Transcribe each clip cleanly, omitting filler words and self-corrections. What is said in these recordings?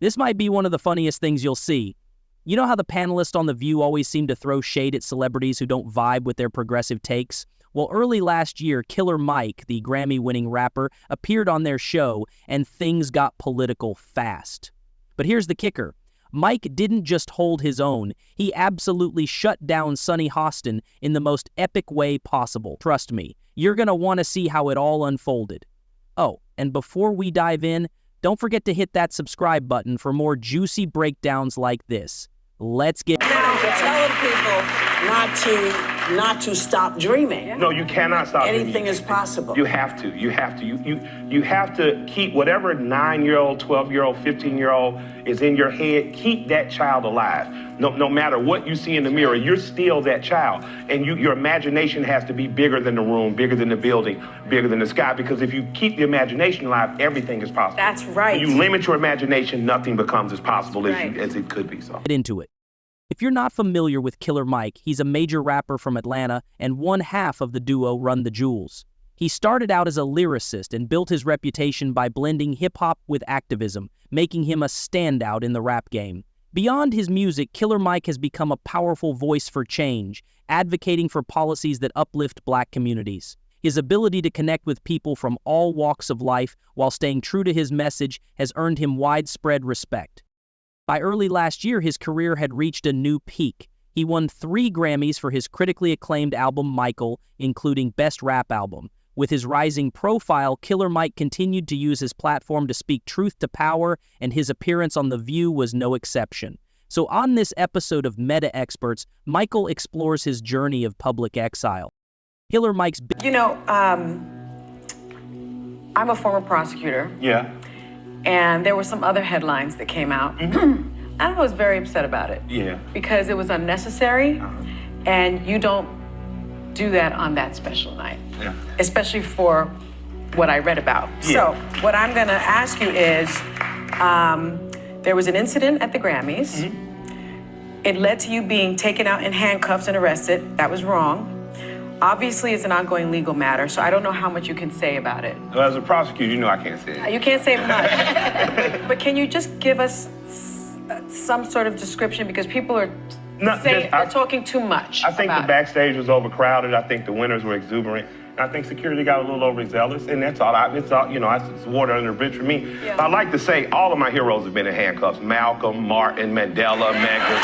This might be one of the funniest things you'll see. You know how the panelists on The View always seem to throw shade at celebrities who don't vibe with their progressive takes? Well, early last year, Killer Mike, the Grammy-winning rapper, appeared on their show, and things got political fast. But here's the kicker. Mike didn't just hold his own, he absolutely shut down Sunny Hostin in the most epic way possible. Trust me, you're gonna want to see how it all unfolded. Oh, and before we dive in, don't forget to hit that subscribe button for more juicy breakdowns like this. Let's get... Now, telling people not to stop dreaming. No, you cannot stop dreaming. Anything is possible. You have to. You have to keep whatever 9-year-old, 12-year-old, 15-year-old is in your head, keep that child alive. No matter what you see in the mirror, you're still that child. And your imagination has to be bigger than the room, bigger than the building, bigger than the sky, because if you keep the imagination alive, everything is possible. That's right. When you limit your imagination, nothing becomes as possible as it could be. So. Get into it. If you're not familiar with Killer Mike, he's a major rapper from Atlanta and one half of the duo Run the Jewels. He started out as a lyricist and built his reputation by blending hip-hop with activism, making him a standout in the rap game. Beyond his music, Killer Mike has become a powerful voice for change, advocating for policies that uplift Black communities. His ability to connect with people from all walks of life while staying true to his message has earned him widespread respect. By early last year, his career had reached a new peak. He won 3 Grammys for his critically acclaimed album Michael, including Best Rap Album. With his rising profile, Killer Mike continued to use his platform to speak truth to power, and his appearance on The View was no exception. So on this episode of Meta Experts, Michael explores his journey of public exile. Killer Mike's... You know, I'm a former prosecutor. Yeah. And there were some other headlines that came out. And I was very upset about it. Yeah. Because it was unnecessary, and you don't do that on that special night. Yeah. Especially for what I read about. Yeah. So what I'm gonna ask you is, there was an incident at the Grammys. It led to you being taken out in handcuffs and arrested. That was wrong. Obviously, it's an ongoing legal matter, so I don't know how much you can say about it. Well, as a prosecutor, you know I can't say it. You can't say much. But can you just give us some sort of description? Because people are they're talking too much. I think the backstage was overcrowded. I think the winners were exuberant. And I think security got a little overzealous, and that's all. It's water under the bridge for me. Yeah. I like to say all of my heroes have been in handcuffs. Malcolm, Martin, Mandela, Medgar.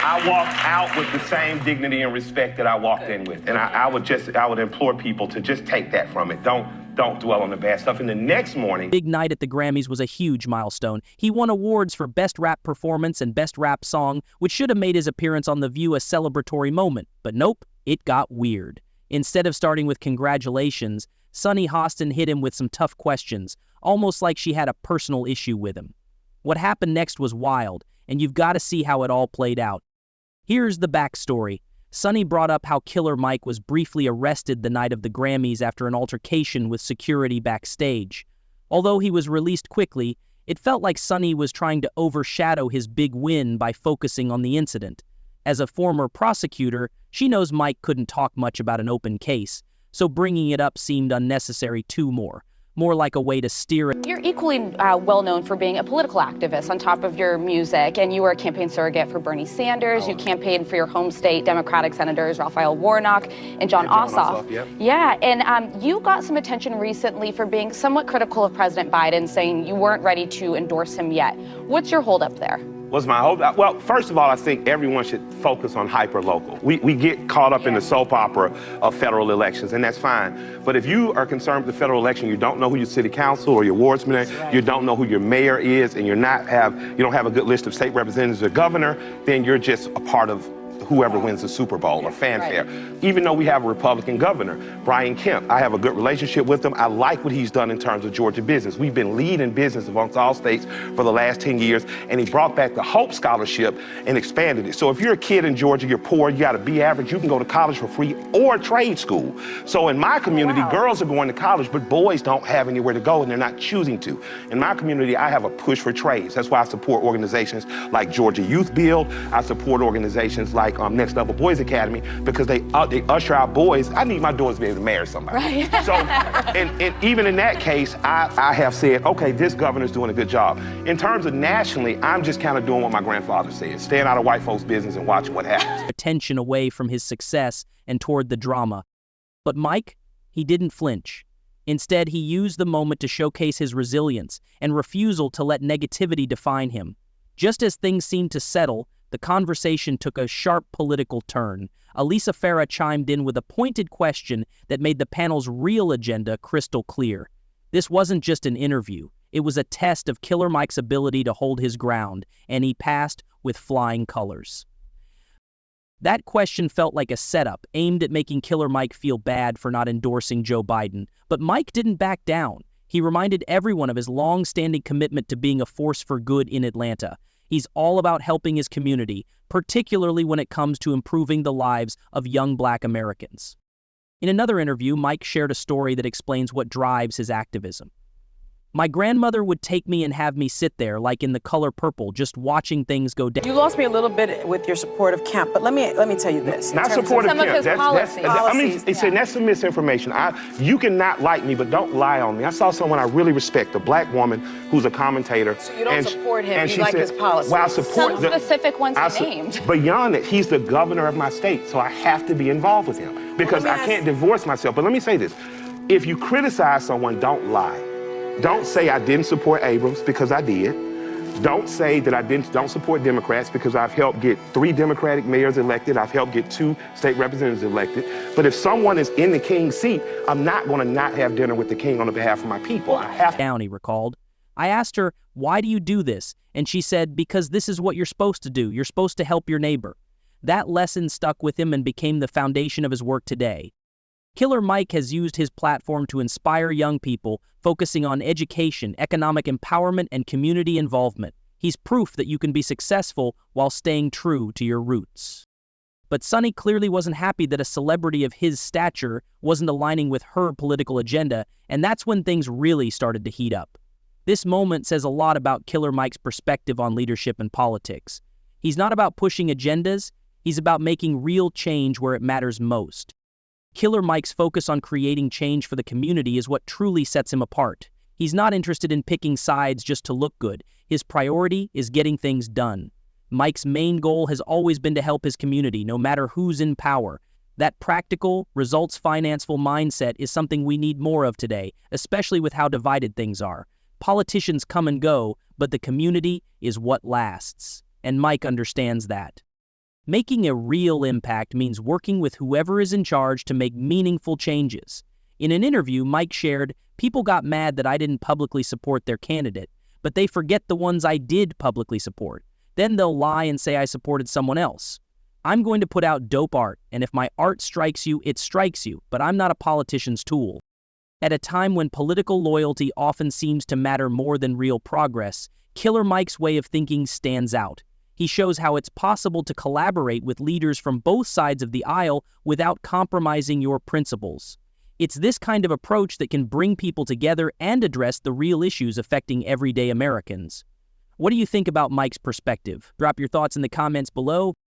I walked out with the same dignity and respect that I walked in with. And I would implore people to just take that from it. Don't dwell on the bad stuff. And the next morning... Big night at the Grammys was a huge milestone. He won awards for Best Rap Performance and Best Rap Song, which should have made his appearance on The View a celebratory moment. But nope, it got weird. Instead of starting with congratulations, Sunny Hostin hit him with some tough questions, almost like she had a personal issue with him. What happened next was wild, and you've got to see how it all played out. Here's the backstory. Sunny brought up how Killer Mike was briefly arrested the night of the Grammys after an altercation with security backstage. Although he was released quickly, it felt like Sunny was trying to overshadow his big win by focusing on the incident. As a former prosecutor, she knows Mike couldn't talk much about an open case, so bringing it up seemed unnecessary more like a way to steer it. You're equally well known for being a political activist on top of your music, and you were a campaign surrogate for Bernie Sanders. You campaigned for your home state Democratic Senators Raphael Warnock and John Ossoff. Yep. Yeah, and you got some attention recently for being somewhat critical of President Biden, saying you weren't ready to endorse him yet. What's your holdup there? What's my holdup? Well, first of all, I think everyone should focus on hyper-local. We get caught up in the soap opera of federal elections, and that's fine. But if you are concerned with the federal election, you don't know who your city council or your wardsman is, you don't know who your mayor is, and you don't have a good list of state representatives or governor, then you're just a part of whoever wins the Super Bowl or fanfare. Right. Even though we have a Republican governor, Brian Kemp, I have a good relationship with him. I like what he's done in terms of Georgia business. We've been leading business amongst all states for the last 10 years, and he brought back the Hope Scholarship and expanded it. So if you're a kid in Georgia, you're poor, you got to be average, you can go to college for free or trade school. So in my community, girls are going to college, but boys don't have anywhere to go, and they're not choosing to. In my community, I have a push for trades. That's why I support organizations like Georgia Youth Build. I support organizations like like Next Level Boys Academy because they usher out boys. I need my daughters to be able to marry somebody. Right. So, and even in that case, I have said, okay, this governor's doing a good job. In terms of nationally, I'm just kind of doing what my grandfather said, staying out of white folks' business and watching what happens. Attention away from his success and toward the drama. But Mike, he didn't flinch. Instead, he used the moment to showcase his resilience and refusal to let negativity define him. Just as things seemed to settle, the conversation took a sharp political turn. Elisa Farah chimed in with a pointed question that made the panel's real agenda crystal clear. This wasn't just an interview. It was a test of Killer Mike's ability to hold his ground, and he passed with flying colors. That question felt like a setup aimed at making Killer Mike feel bad for not endorsing Joe Biden. But Mike didn't back down. He reminded everyone of his long-standing commitment to being a force for good in Atlanta. He's all about helping his community, particularly when it comes to improving the lives of young Black Americans. In another interview, Mike shared a story that explains what drives his activism. My grandmother would take me and have me sit there, like in The Color Purple, just watching things go down. You lost me a little bit with your support of Kemp, but let me tell you this. Not support of some of Kemp. his policies. I mean, that's some misinformation. You cannot like me, but don't lie on me. I saw someone I really respect, a Black woman who's a commentator. So you don't support him, and you she like said, his policies. Well, I support Some specific ones he named. Beyond it, he's the governor of my state, so I have to be involved with him because I can't divorce myself. But let me say this. If you criticize someone, don't lie. Don't say I didn't support Abrams because I did. Don't say that I don't support Democrats because I've helped get 3 Democratic mayors elected. I've helped get 2 state representatives elected. But if someone is in the king's seat, I'm not going to not have dinner with the king on behalf of my people. I have to. Down, he recalled. I asked her, why do you do this? And she said, because this is what you're supposed to do. You're supposed to help your neighbor. That lesson stuck with him and became the foundation of his work today. Killer Mike has used his platform to inspire young people, focusing on education, economic empowerment, and community involvement. He's proof that you can be successful while staying true to your roots. But Sunny clearly wasn't happy that a celebrity of his stature wasn't aligning with her political agenda, and that's when things really started to heat up. This moment says a lot about Killer Mike's perspective on leadership and politics. He's not about pushing agendas, he's about making real change where it matters most. Killer Mike's focus on creating change for the community is what truly sets him apart. He's not interested in picking sides just to look good. His priority is getting things done. Mike's main goal has always been to help his community, no matter who's in power. That practical, results-financeful mindset is something we need more of today, especially with how divided things are. Politicians come and go, but the community is what lasts. And Mike understands that. Making a real impact means working with whoever is in charge to make meaningful changes. In an interview, Mike shared, people got mad that I didn't publicly support their candidate, but they forget the ones I did publicly support. Then they'll lie and say I supported someone else. I'm going to put out dope art, and if my art strikes you, it strikes you, but I'm not a politician's tool. At a time when political loyalty often seems to matter more than real progress, Killer Mike's way of thinking stands out. He shows how it's possible to collaborate with leaders from both sides of the aisle without compromising your principles. It's this kind of approach that can bring people together and address the real issues affecting everyday Americans. What do you think about Mike's perspective? Drop your thoughts in the comments below.